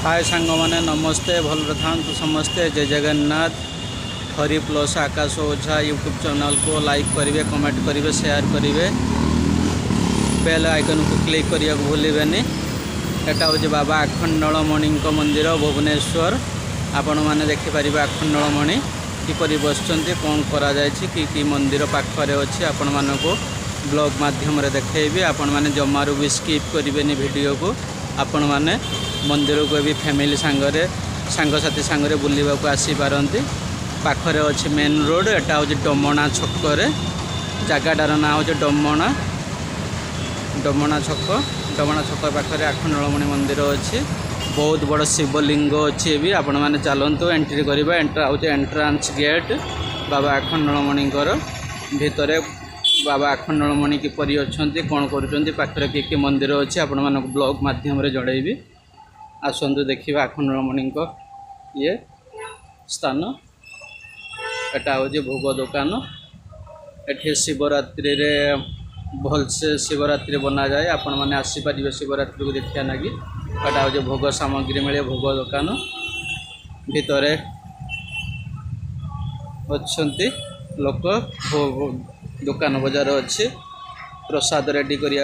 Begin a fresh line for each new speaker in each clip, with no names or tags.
हाय सांग मैंने नमस्ते भल था समस्ते जय जगन्नाथ। हरि प्लस आकाश ओझा यूट्यूब चैनल को लाइक करेंगे, कमेंट करेंगे, शेयर करेंगे, बेल आइकन को क्लिक करने को भूलें। एटा हूँ बाबा आखंडलमणि मंदिर भुवनेश्वर। आपण मैंने देखिपारे आखंडलमणि किपरि बसचंती, कौन करा कि मंदिर पाखरे अच्छी आपण मानक ब्लॉग माध्यम देखी। आपण मैंने जमारू भी स्किप करेंगे वीडियो को। आपण मैंने मंदिर को भी फैमिली सांगरे सांगसाथी सांगरे बुलवा को आसीपारती। पाखरे अच्छी मेन रोड। एटा हूँ डमणा छकरे, जगाटार ना हूँ डमणा छक। डमणा छक पाखरे आखंडलमणि मंदिर अच्छी। बहुत बड़ शिवलिंग अच्छी भी। आपण मैंने चलतु एंट्री करवा। हूँ एंट्रांस गेट बाबा आखंडलमणि भितर। बाबा आखंडलमणि किपरि अच्छे, कौन कर कि मंदिर अच्छी आपण मानक ब्लॉग माध्यम जनइबी। आसतु देखा आखंडलमणि ये स्थान। एटा हूँ भोग दुकान। एठी शिवरात्रि रे भलसे शिवरात्रि बना जाए। आपण मैंने आसीपारे शिवरात्रि को देखा लगी। एटा हूँ भोग सामग्री मिले भोग दुकान। भितर अच्छे लोक दुकान बजार अच्छी। प्रसाद रेडी करने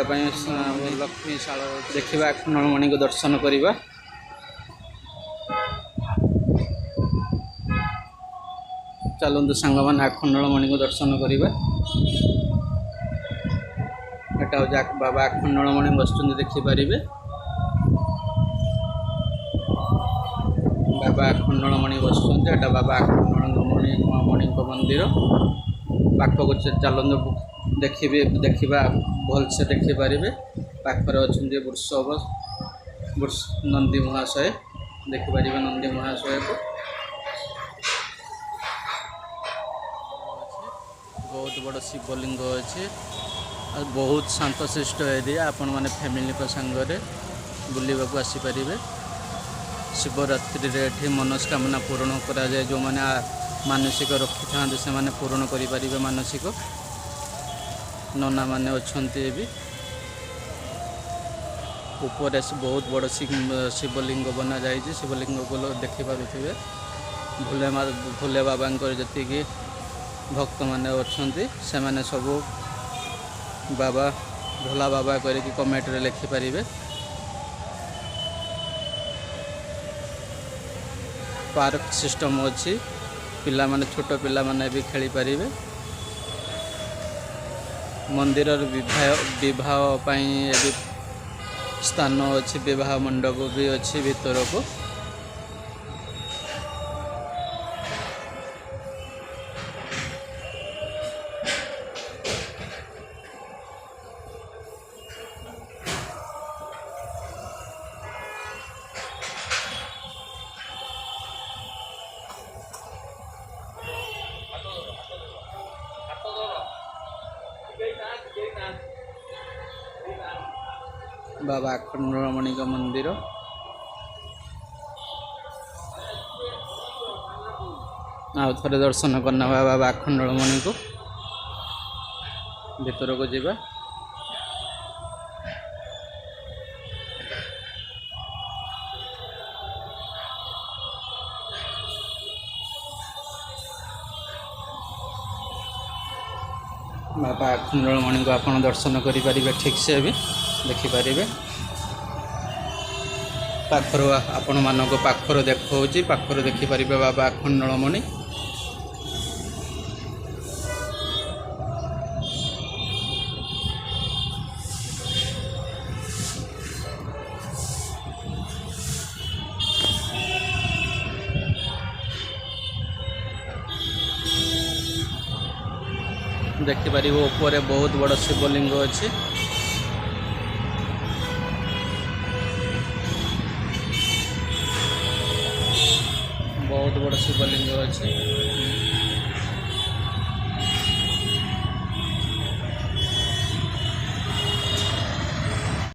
लक्ष्मी शाल देखा आखंडलमणि को दर्शन करवा। चलतु सांग मैंने आखंडलमणि को दर्शन करवा। एटा हूँ बाबा आखंडलमणि बसुँच देखिपारे। बाबा आखंडलमणि बसुँच। एटा बाबा आखंडलमणि मंदिर पाखक चलतु देखा भलसे देखिपारे। पाखरे अच्छे वृषभ नंदी महाशय देखिपारे। नंदी महाशय को बहुत बड़ शिवलिंग अच्छे। बहुत शांतशिष्ट एरिया। आपण मैंने फैमिली संगे बुलवा को आसीपारे। शिवरात्रि रे मनस्कामना पूर्ण करा जाए। जो मैंने मानसिक रखी था से मैंने पूर्ण करें मानसिक। नना माने अच्छे भी। ऊपर बहुत बड़ शिवलिंग बना जाए। शिवलिंग को देखिपे। भोले बाबा जी भक्त माने अच्छे से मैंने सबू बाबा भोला बाबा करके कमेंट रे लिखिपारे। पार्क सिस्टम अच्छी। पिला माने छोट पिला माने भी खेली पारे। मंदिर विवाह पाई स्थान अच्छी। विवाह मंडप भी अच्छी भीतर को। बाबा आखंडलमणि का मंदिर। आउ थे दर्शन करना बाबा आखंडलमणि को। भीतर को जीवा। बाबा आखंडलमणि को आपण दर्शन करें ठीक से भी देखिपारे। पाखर आपण मानक पाखर देखा। पाखर देखिपारे बाबा आखंडलमणि। देखिपारे ऊपर बहुत बड़ शिवलिंग अच्छी। बहुत बड़ शिवलिंग अच्छी।